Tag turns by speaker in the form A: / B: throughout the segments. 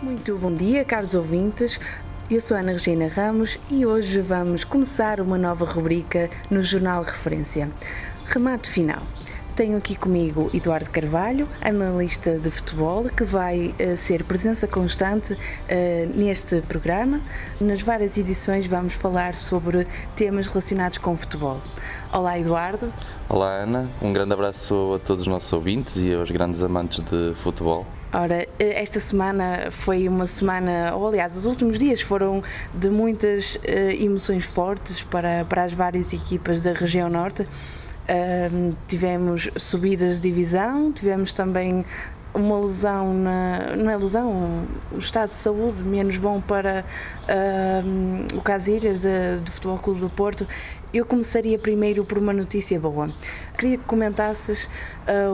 A: Muito bom dia, caros ouvintes. Eu sou a Ana Regina Ramos e hoje vamos começar uma nova rubrica no Jornal Referência. Remate final. Tenho aqui comigo Eduardo Carvalho, analista de futebol, que vai ser presença constante neste programa. Nas várias edições vamos falar sobre temas relacionados com futebol. Olá, Eduardo.
B: Olá, Ana. Um grande abraço a todos os nossos ouvintes e aos grandes amantes de futebol.
A: Ora, esta semana foi uma semana, ou aliás, os últimos dias foram de muitas emoções fortes para as várias equipas da região norte. Tivemos subidas de divisão, tivemos também uma lesão, não é lesão, um estado de saúde menos bom para o Casilhas do Futebol Clube do Porto. Eu começaria primeiro por uma notícia boa. Queria que comentasses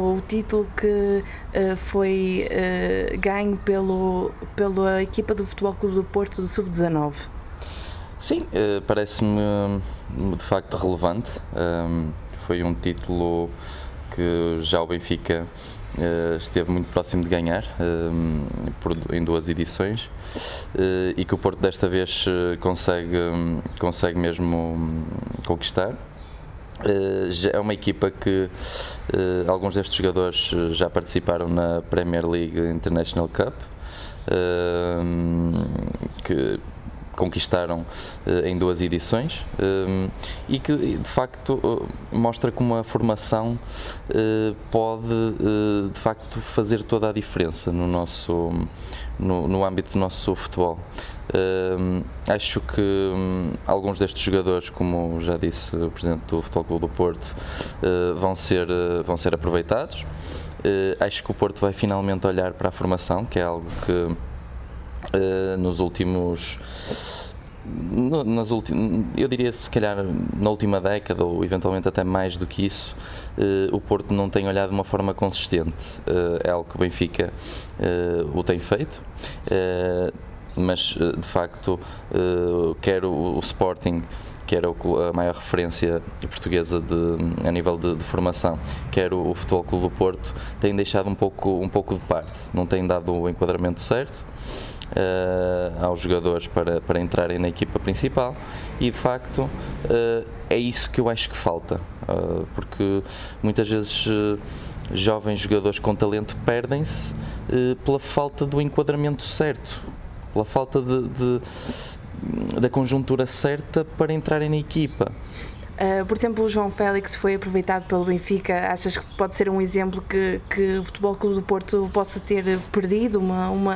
A: o título que foi ganho pela equipa do Futebol Clube do Porto do Sub-19.
B: Sim, parece-me de facto relevante. Foi um título que já o Benfica esteve muito próximo de ganhar em duas edições e que o Porto desta vez consegue mesmo conquistar. É uma equipa que alguns destes jogadores já participaram na Premier League International Cup, que conquistaram em duas edições e que de facto mostra como a formação pode de facto fazer toda a diferença no âmbito do nosso futebol. Acho que alguns destes jogadores, como já disse o Presidente do Futebol Clube do Porto, vão ser aproveitados. Acho que o Porto vai finalmente olhar para a formação, que é algo que nos últimos, eu diria se calhar na última década ou eventualmente até mais do que isso, o Porto não tem olhado de uma forma consistente. É algo que o Benfica o tem feito, mas de facto quer o Sporting, que era a maior referência portuguesa a nível de formação, quer o Futebol Clube do Porto, tem deixado um pouco de parte, não tem dado o enquadramento certo aos jogadores para entrarem na equipa principal e de facto é isso que eu acho que falta, porque muitas vezes jovens jogadores com talento perdem-se pela falta do enquadramento certo, pela falta da conjuntura certa para entrarem na equipa.
A: Por exemplo, o João Félix foi aproveitado pelo Benfica. Achas que pode ser um exemplo que o Futebol Clube do Porto possa ter perdido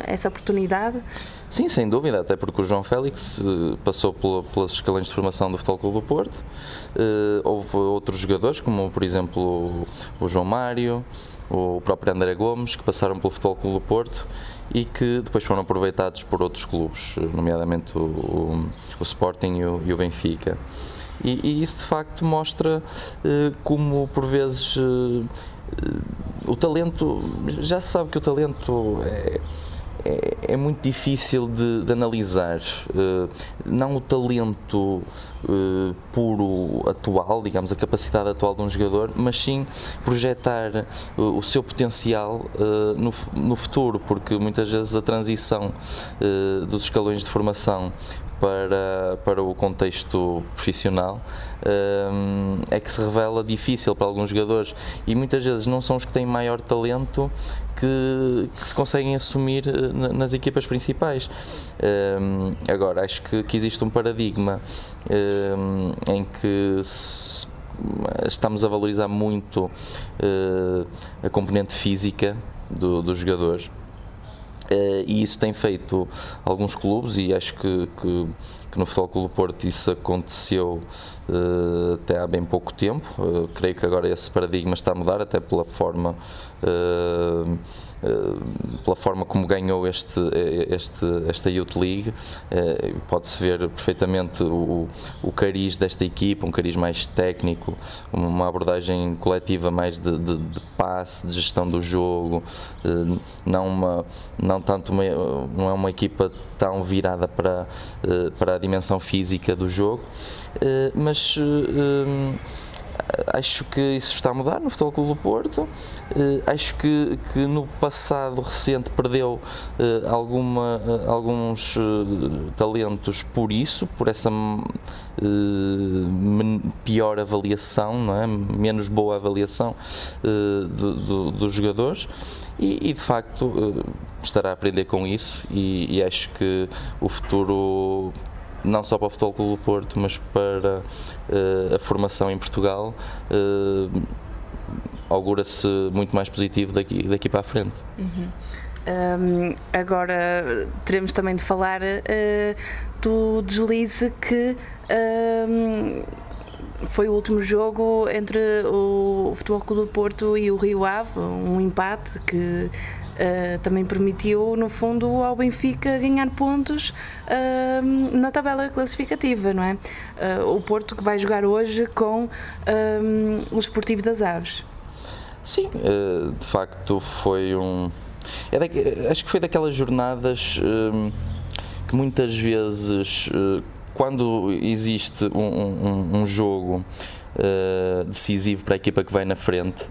A: essa oportunidade?
B: Sim, sem dúvida, até porque o João Félix passou pelas escalões de formação do Futebol Clube do Porto. Houve outros jogadores, como por exemplo o João Mário, o próprio André Gomes, que passaram pelo Futebol Clube do Porto e que depois foram aproveitados por outros clubes, nomeadamente o Sporting e o Benfica. E isso de facto mostra como por vezes o talento, já se sabe que o talento é muito difícil de analisar, não o talento puro atual, digamos, a capacidade atual de um jogador, mas sim projetar o seu potencial no futuro, porque muitas vezes a transição dos escalões de formação para o contexto profissional é que se revela difícil para alguns jogadores e muitas vezes não são os que têm maior talento que se conseguem assumir nas equipas principais. Agora, acho que existe um paradigma em que estamos a valorizar muito a componente física dos jogadores. E isso tem feito alguns clubes e acho que no Futebol Clube do Porto isso aconteceu até há bem pouco tempo. Creio que agora esse paradigma está a mudar, até pela forma como ganhou esta Youth League. Pode-se ver perfeitamente o cariz desta equipa, um cariz mais técnico, uma abordagem coletiva mais de passe, de gestão do jogo, não é uma equipa tão virada para a dimensão física do jogo, mas Acho que isso está a mudar no Futebol Clube do Porto. Acho que no passado recente perdeu alguns talentos por essa pior avaliação, não é? Menos boa avaliação dos jogadores e de facto estará a aprender com isso e acho que o futuro, não só para o Futebol Clube do Porto, mas para a formação em Portugal, augura-se muito mais positivo daqui para a frente.
A: Agora teremos também de falar do deslize que foi o último jogo entre o Futebol Clube do Porto e o Rio Ave, um empate que também permitiu, no fundo, ao Benfica ganhar pontos na tabela classificativa, não é? O Porto que vai jogar hoje com o Desportivo das Aves.
B: Sim, de facto foi acho que foi daquelas jornadas que muitas vezes, quando existe um jogo decisivo para a equipa que vai na frente,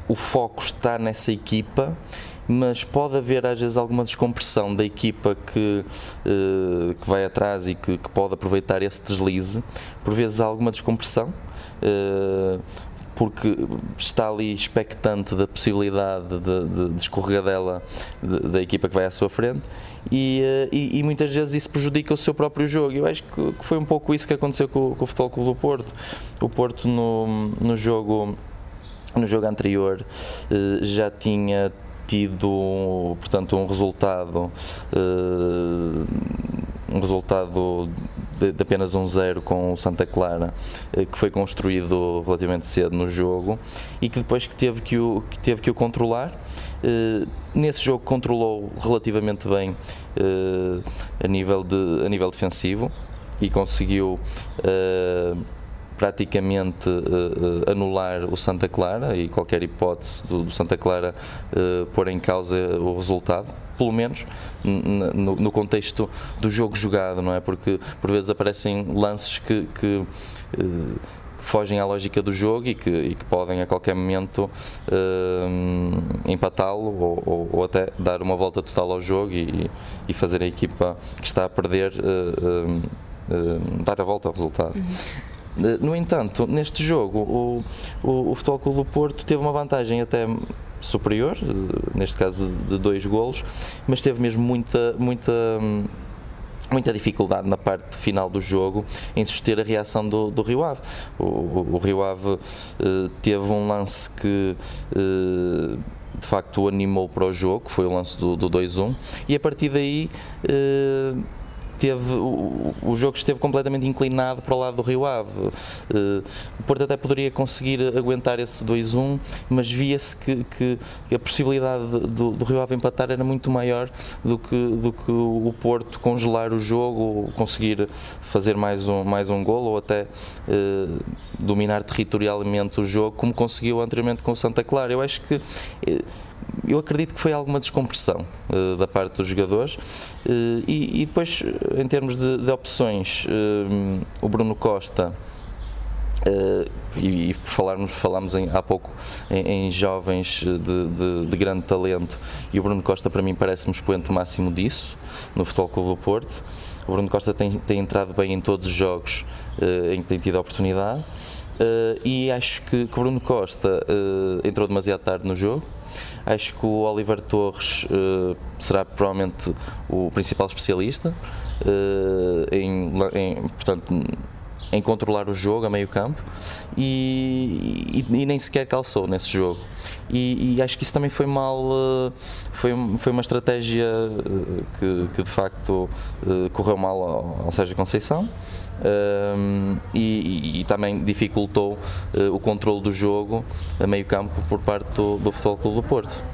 B: o foco está nessa equipa, mas pode haver às vezes alguma descompressão da equipa que vai atrás e que pode aproveitar esse deslize. Por vezes há alguma descompressão, porque está ali expectante da possibilidade de escorregadela da equipa que vai à sua frente e muitas vezes isso prejudica o seu próprio jogo. Eu acho que foi um pouco isso que aconteceu com o Futebol Clube do Porto. O Porto no jogo anterior já tinha tido, portanto, um resultado de apenas 1-0 com o Santa Clara, que foi construído relativamente cedo no jogo e que depois teve que o controlar. Nesse jogo controlou relativamente bem a nível defensivo e conseguiu praticamente anular o Santa Clara e qualquer hipótese do Santa Clara pôr em causa o resultado, pelo menos no contexto do jogo jogado, não é? Porque por vezes aparecem lances que fogem à lógica do jogo e que podem a qualquer momento empatá-lo ou até dar uma volta total ao jogo e fazer a equipa que está a perder dar a volta ao resultado. No entanto, neste jogo o Futebol Clube do Porto teve uma vantagem até superior, neste caso de 2 golos, mas teve mesmo muita dificuldade na parte final do jogo em suster a reação do Rio Ave. O Rio Ave teve um lance que de facto o animou para o jogo, que foi o lance do 2-1, e a partir daí o jogo esteve completamente inclinado para o lado do Rio Ave. O Porto até poderia conseguir aguentar esse 2-1, mas via-se que a possibilidade do Rio Ave empatar era muito maior do que o Porto congelar o jogo, conseguir fazer mais um golo ou até dominar territorialmente o jogo, como conseguiu anteriormente com o Santa Clara. Eu acredito que foi alguma descompressão da parte dos jogadores e depois, em termos de opções, o Bruno Costa, e falámos há pouco em jovens de grande talento, e o Bruno Costa para mim parece-me um expoente máximo disso no Futebol Clube do Porto. O Bruno Costa tem entrado bem em todos os jogos em que tem tido a oportunidade. E acho que o Bruno Costa entrou demasiado tarde no jogo. Acho que o Oliver Torres será provavelmente o principal especialista em controlar o jogo a meio campo e nem sequer calçou nesse jogo. E acho que isso também foi mal, foi uma estratégia que de facto correu mal ao Sérgio Conceição. E também dificultou o controle do jogo a meio campo por parte do Futebol Clube do Porto.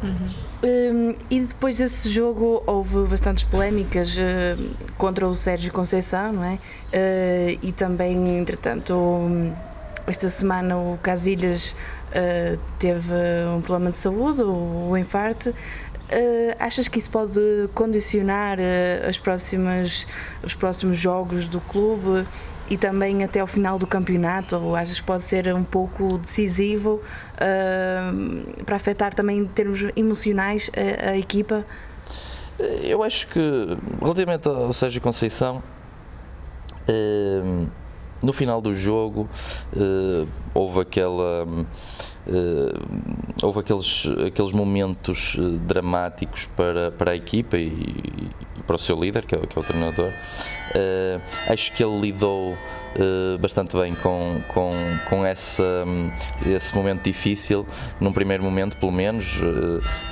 A: E depois desse jogo houve bastantes polémicas contra o Sérgio Conceição, não é? E também, entretanto, esta semana o Casilhas teve um problema de saúde, o infarto. Achas que isso pode condicionar os próximos jogos do clube e também até ao final do campeonato, ou achas que pode ser um pouco decisivo para afetar também em termos emocionais a equipa?
B: Eu acho que, relativamente ao Sérgio Conceição, no final do jogo houve aqueles momentos dramáticos para a equipa e para o seu líder, que é o treinador. Acho que ele lidou bastante bem com esse momento difícil, num primeiro momento pelo menos,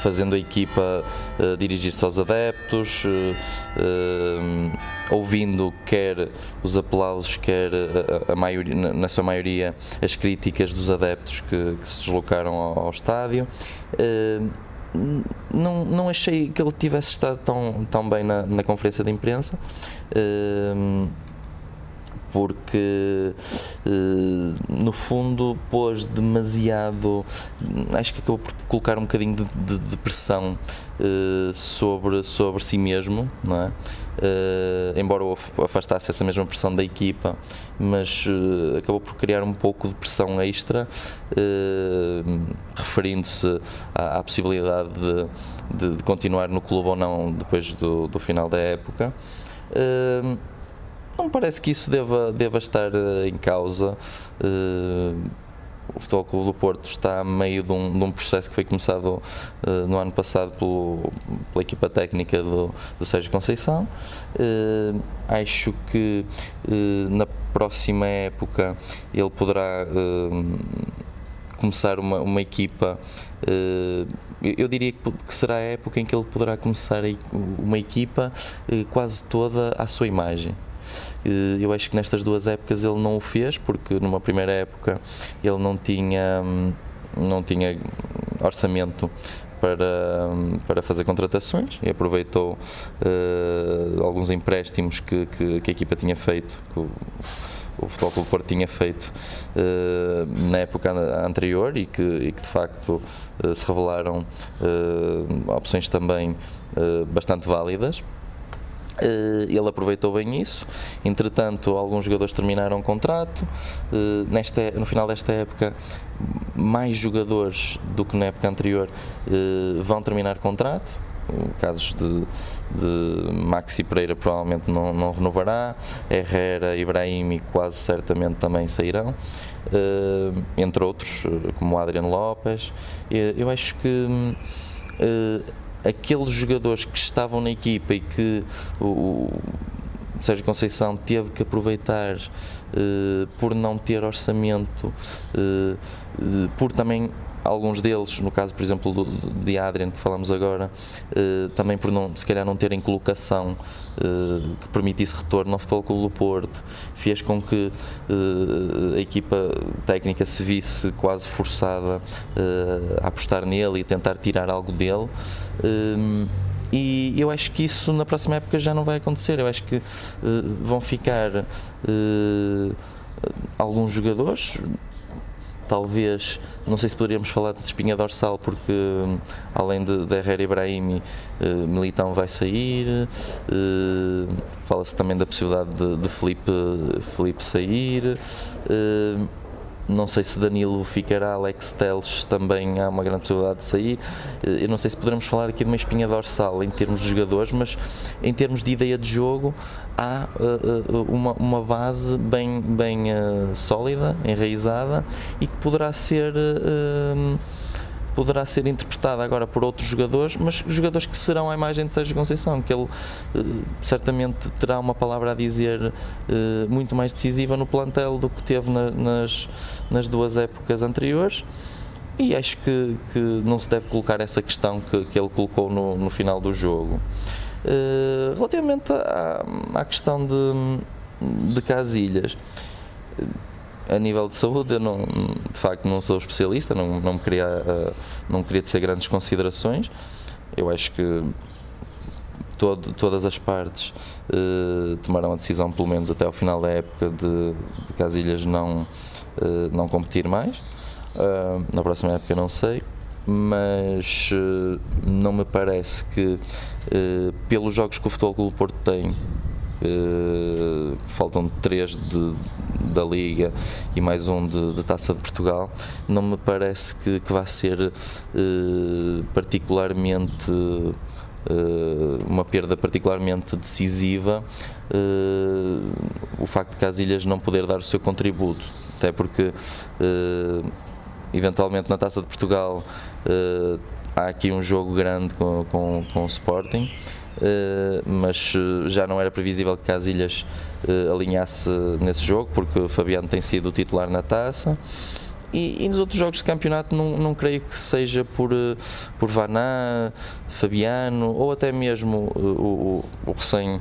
B: fazendo a equipa dirigir-se aos adeptos, ouvindo quer os aplausos, quer na sua maioria as críticas dos adeptos que se deslocaram ao estádio. Não achei que ele tivesse estado tão bem na conferência de imprensa, porque no fundo pôs demasiado, acho que acabou por colocar um bocadinho de pressão sobre si mesmo, não é? Embora o afastasse essa mesma pressão da equipa, mas acabou por criar um pouco de pressão extra, referindo-se à possibilidade de continuar no clube ou não depois do final da época. Não me parece que isso deva estar em causa. O Futebol Clube do Porto está a meio de um processo que foi começado no ano passado pela equipa técnica do Sérgio Conceição. Acho que na próxima época ele poderá começar uma equipa. Eu diria que será a época em que ele poderá começar uma equipa quase toda à sua imagem. Eu acho que nestas duas épocas ele não o fez, porque numa primeira época ele não tinha orçamento para fazer contratações e aproveitou alguns empréstimos que a equipa tinha feito, que o Futebol Clube do Porto tinha feito na época anterior e que de facto se revelaram opções também bastante válidas. Ele aproveitou bem isso. Entretanto, alguns jogadores terminaram o contrato. No final desta época, mais jogadores do que na época anterior vão terminar contrato. Casos de Maxi Pereira provavelmente não renovará, Herrera e Brahimi quase certamente também sairão, entre outros, como o Adriano Lopes. Eu acho que aqueles jogadores que estavam na equipa e que o Sérgio Conceição teve que aproveitar por não ter orçamento, por também alguns deles, no caso por exemplo de Adrian que falamos agora, também por se calhar não terem colocação que permitisse retorno ao Futebol Clube do Porto, fez com que a equipa técnica se visse quase forçada a apostar nele e tentar tirar algo dele. E eu acho que isso na próxima época já não vai acontecer. Eu acho que vão ficar alguns jogadores. Talvez, não sei se poderíamos falar de espinha dorsal, porque além de Herrera e Brahimi, Militão vai sair, fala-se também da possibilidade de Filipe sair, não sei se Danilo ficará, Alex Telles também há uma grande possibilidade de sair. Eu não sei se poderemos falar aqui de uma espinha dorsal em termos de jogadores, mas em termos de ideia de jogo há uma base bem sólida, enraizada e que poderá ser interpretada agora por outros jogadores, mas jogadores que serão à imagem de Sérgio Conceição, que ele certamente terá uma palavra a dizer muito mais decisiva no plantel do que teve nas duas épocas anteriores. E acho que não se deve colocar essa questão que ele colocou no final do jogo. Relativamente à questão de Casilhas, a nível de saúde, eu de facto não sou especialista, não queria tecer grandes considerações. Eu acho que todas as partes tomaram a decisão, pelo menos até ao final da época, de Casilhas não competir mais. Na próxima época não sei, mas não me parece que, pelos jogos que o Futebol Clube do Porto tem, faltam 3 da Liga e mais um de Taça de Portugal. Não me parece que vá ser particularmente uma perda particularmente decisiva o facto de Casilhas não poder dar o seu contributo, até porque eventualmente na Taça de Portugal há aqui um jogo grande com o Sporting, mas já não era previsível que Casilhas alinhasse nesse jogo, porque Fabiano tem sido o titular na Taça. E nos outros jogos de campeonato não creio que seja por Vaná, Fabiano ou até mesmo o recém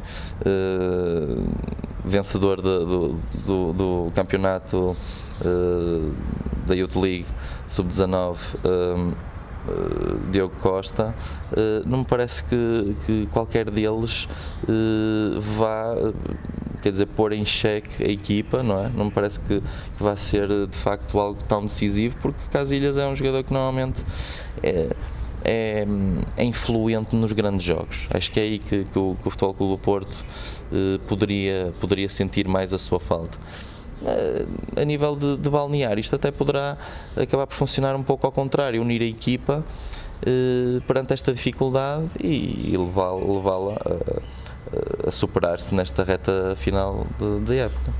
B: vencedor do campeonato da Youth League Sub-19, Diogo Costa. Não me parece que qualquer deles vá, quer dizer, pôr em xeque a equipa, não é? Não me parece que vá ser de facto algo tão decisivo, porque Casilhas é um jogador que normalmente é influente nos grandes jogos. Acho que é aí que o Futebol Clube do Porto poderia sentir mais a sua falta. A nível de balneário, isto até poderá acabar por funcionar um pouco ao contrário, unir a equipa perante esta dificuldade e levá-la a superar-se nesta reta final da época.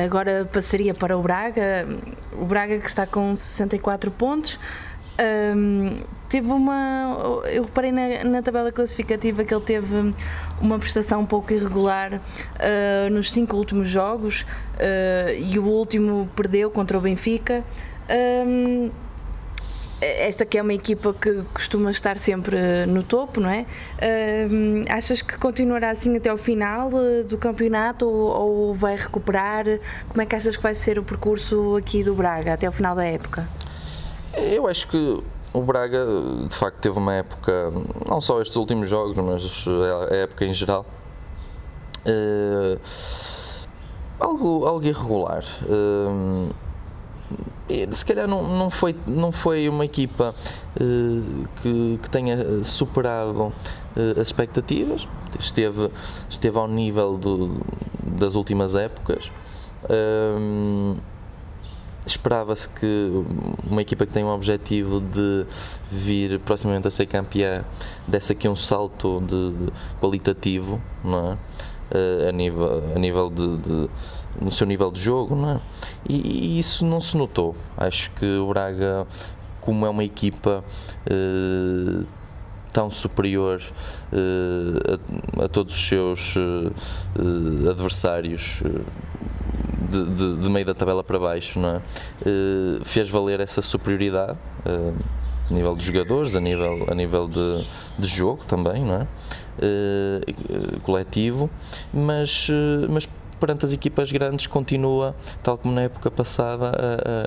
A: Agora passaria para o Braga que está com 64 pontos. Eu reparei na tabela classificativa que ele teve uma prestação um pouco irregular nos 5 últimos jogos, e o último perdeu contra o Benfica. Esta que é uma equipa que costuma estar sempre no topo, não é? Achas que continuará assim até ao final do campeonato ou vai recuperar? Como é que achas que vai ser o percurso aqui do Braga até ao final da época?
B: Eu acho que o Braga de facto teve uma época, não só estes últimos jogos, mas a época em geral, algo irregular. Se calhar não foi uma equipa que tenha superado as expectativas, esteve ao nível das últimas épocas. Esperava-se que uma equipa que tem um objetivo de vir proximamente a ser campeã desse aqui um salto qualitativo, não é? A nível no seu nível de jogo, não é? E isso não se notou. Acho que o Braga, como é uma equipa tão superior a todos os seus adversários de meio da tabela para baixo, não é? Fez valer essa superioridade a nível de jogadores, a nível de jogo também, não é? Coletivo, mas perante as equipas grandes continua, tal como na época passada,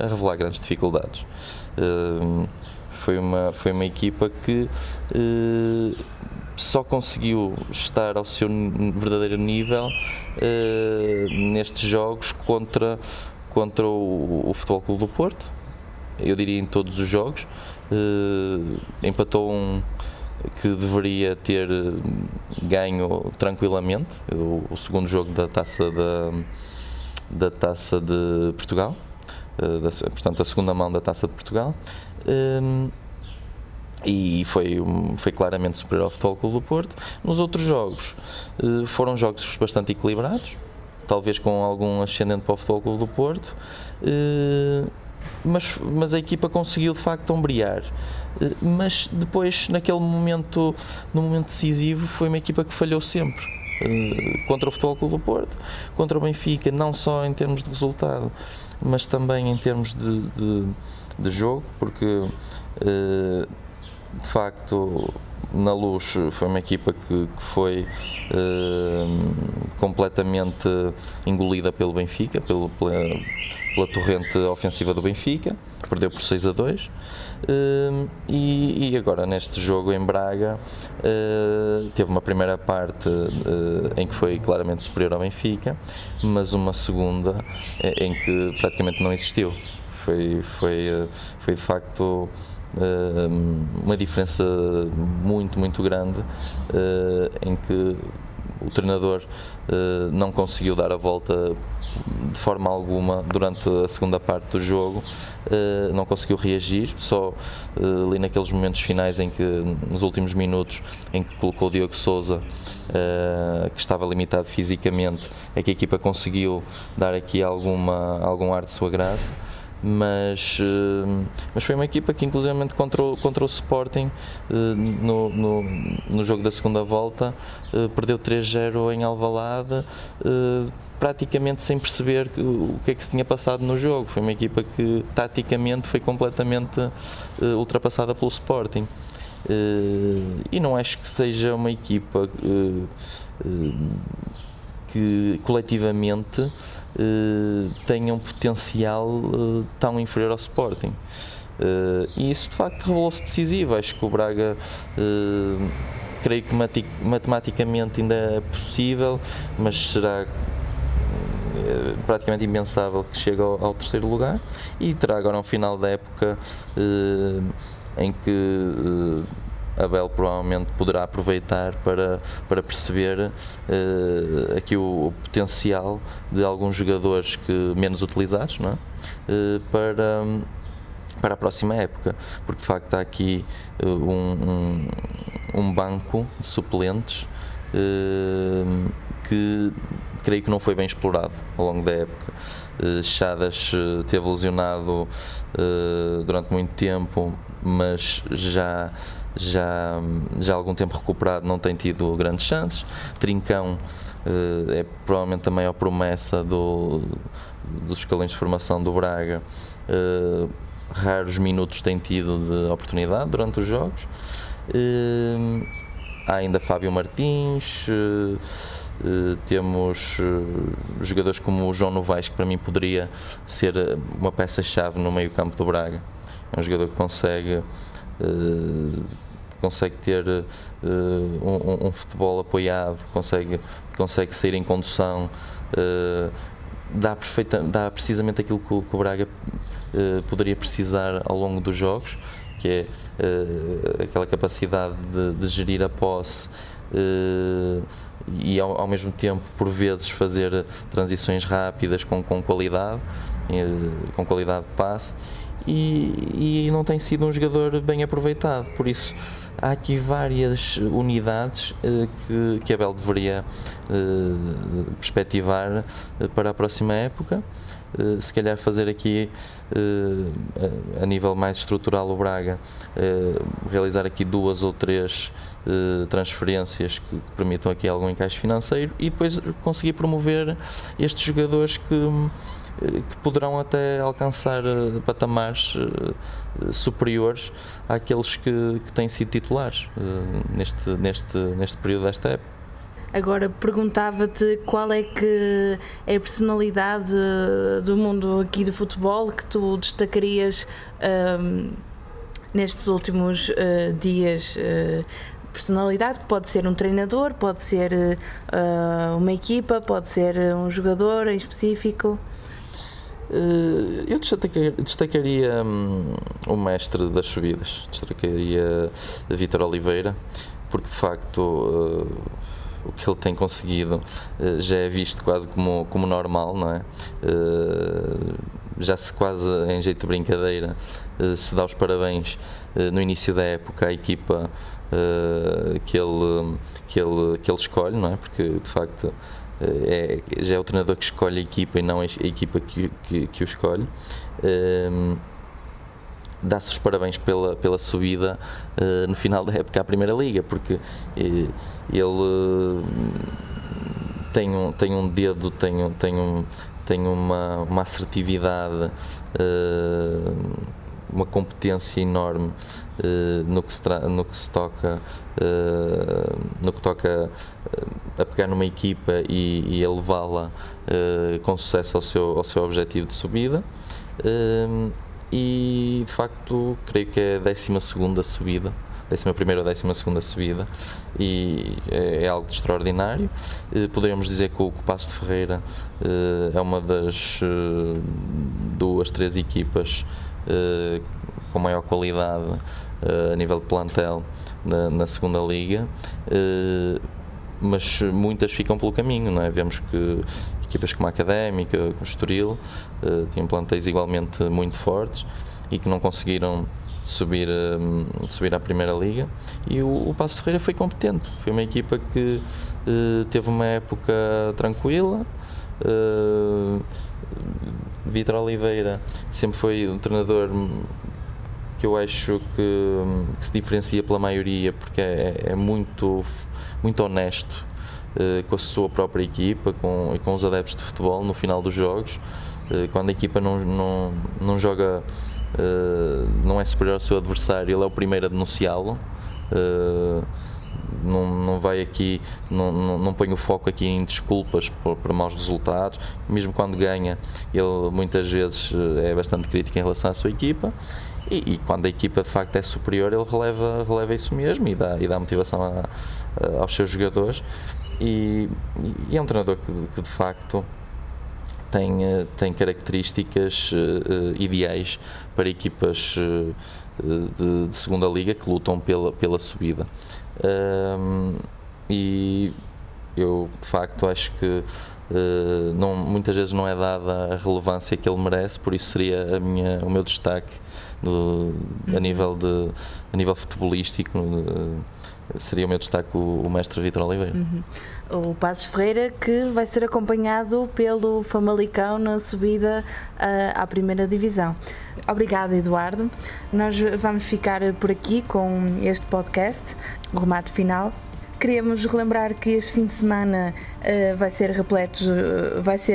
B: a revelar grandes dificuldades. Foi uma equipa que só conseguiu estar ao seu verdadeiro nível nestes jogos contra o Futebol Clube do Porto. Eu diria em todos os jogos. Empatou um que deveria ter ganho tranquilamente, o segundo jogo da Taça de Portugal, portanto a segunda mão da Taça de Portugal. E foi claramente superior ao Futebol Clube do Porto. Nos outros jogos foram jogos bastante equilibrados, talvez com algum ascendente para o Futebol Clube do Porto, mas a equipa conseguiu de facto ombrear. Mas depois, no momento decisivo, foi uma equipa que falhou sempre. Contra o Futebol Clube do Porto, contra o Benfica, não só em termos de resultado, mas também em termos de jogo, porque de facto na Luz foi uma equipa que foi completamente engolida pelo Benfica, pela torrente ofensiva do Benfica, que perdeu por 6-2, e agora neste jogo em Braga teve uma primeira parte em que foi claramente superior ao Benfica, mas uma segunda em que praticamente não existiu. Foi de facto uma diferença muito grande, em que o treinador não conseguiu dar a volta de forma alguma durante a segunda parte do jogo, não conseguiu reagir, só ali naqueles momentos finais em que, nos últimos minutos, em que colocou o Diogo Sousa, que estava limitado fisicamente, é que a equipa conseguiu dar aqui algum ar de sua graça. Mas foi uma equipa que, inclusivamente contra o Sporting, no jogo da segunda volta, perdeu 3-0 em Alvalade, praticamente sem perceber o que é que se tinha passado no jogo. Foi uma equipa que, taticamente, foi completamente ultrapassada pelo Sporting. E não acho que seja uma equipa que coletivamente tenha um potencial tão inferior ao Sporting. E isso de facto revelou-se decisivo. Acho que o Braga, creio que matematicamente ainda é possível, mas será praticamente impensável que chegue ao terceiro lugar, e terá agora um final da época em que Abel provavelmente poderá aproveitar para perceber aqui o potencial de alguns jogadores menos utilizados, não é? Para a próxima época, porque de facto há aqui um banco de suplentes que creio que não foi bem explorado ao longo da época. Chadas teve lesionado durante muito tempo, mas já há algum tempo recuperado, não tem tido grandes chances. Trincão é provavelmente a maior promessa dos escalões de formação do Braga. Raros minutos tem tido de oportunidade durante os jogos. Há ainda Fábio Martins, temos jogadores como o João Novaes, que para mim poderia ser uma peça-chave no meio campo do Braga. É um jogador que consegue ter um futebol apoiado, consegue sair em condução, dá precisamente aquilo que o Braga poderia precisar ao longo dos jogos, que é aquela capacidade de gerir a posse e ao mesmo tempo, por vezes, fazer transições rápidas com qualidade de passe. E não tem sido um jogador bem aproveitado, por isso há aqui várias unidades que Abel deveria perspectivar para a próxima época. Se calhar fazer aqui a nível mais estrutural o Braga, realizar aqui 2 ou 3 transferências que permitam aqui algum encaixe financeiro, e depois conseguir promover estes jogadores que poderão até alcançar patamares superiores àqueles que têm sido titulares neste período desta época.
A: Agora perguntava-te qual é que é a personalidade do mundo aqui do futebol que tu destacarias nestes últimos dias. Personalidade que pode ser um treinador, pode ser uma equipa, pode ser um jogador em específico.
B: Eu destacaria o mestre das subidas, destacaria Vítor Oliveira, porque de facto o que ele tem conseguido já é visto quase como normal, não é? Já se quase, em jeito de brincadeira, se dá os parabéns no início da época à equipa que ele escolhe, não é? Porque de facto já é o treinador que escolhe a equipa e não a equipa que o escolhe. Dá-se os parabéns pela subida no final da época à Primeira Liga, porque ele tem um dedo, tem uma assertividade, uma competência enorme no que toca a pegar numa equipa e a levá-la com sucesso ao seu objetivo de subida. E de facto creio que é a 12ª subida, 11ª ou 12ª subida, e é algo de extraordinário. Poderíamos dizer que o Paços de Ferreira é uma das 2, 3 equipas com maior qualidade a nível de plantel na segunda liga. mas muitas ficam pelo caminho, não é? Vemos que equipas como a Académica, como o Estoril, tinham plantéis igualmente muito fortes e que não conseguiram subir à Primeira Liga, e o Paços de Ferreira foi competente, foi uma equipa que teve uma época tranquila. Vítor Oliveira sempre foi um treinador que eu acho que se diferencia pela maioria, porque é muito honesto com a sua própria equipa e com os adeptos de futebol no final dos jogos. Quando a equipa não joga, não é superior ao seu adversário, ele é o primeiro a denunciá-lo. Não vai aqui, não põe o foco aqui em desculpas por maus resultados. Mesmo quando ganha, ele muitas vezes é bastante crítico em relação à sua equipa, e quando a equipa de facto é superior, ele releva isso mesmo e dá motivação aos seus jogadores, e é um treinador que de facto tem características ideais para equipas de segunda liga que lutam pela subida. E eu de facto acho que muitas vezes não é dada a relevância que ele merece, por isso seria o meu destaque a nível futebolístico. Seria o meu destaque o mestre Vítor Oliveira.
A: O Paços Ferreira, que vai ser acompanhado pelo Famalicão na subida à primeira divisão. Obrigada, Eduardo. Nós vamos ficar por aqui com este podcast, o remate final. Queríamos relembrar que este fim de semana vai ser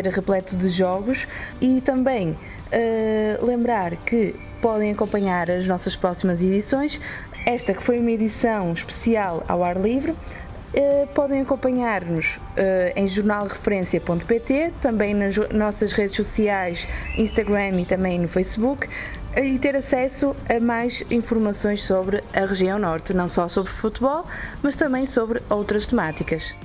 A: repleto de jogos, e também lembrar que podem acompanhar as nossas próximas edições. Esta que foi uma edição especial ao ar livre. Podem acompanhar-nos em jornalreferência.pt, também nas nossas redes sociais, Instagram e também no Facebook, e ter acesso a mais informações sobre a região norte, não só sobre futebol, mas também sobre outras temáticas.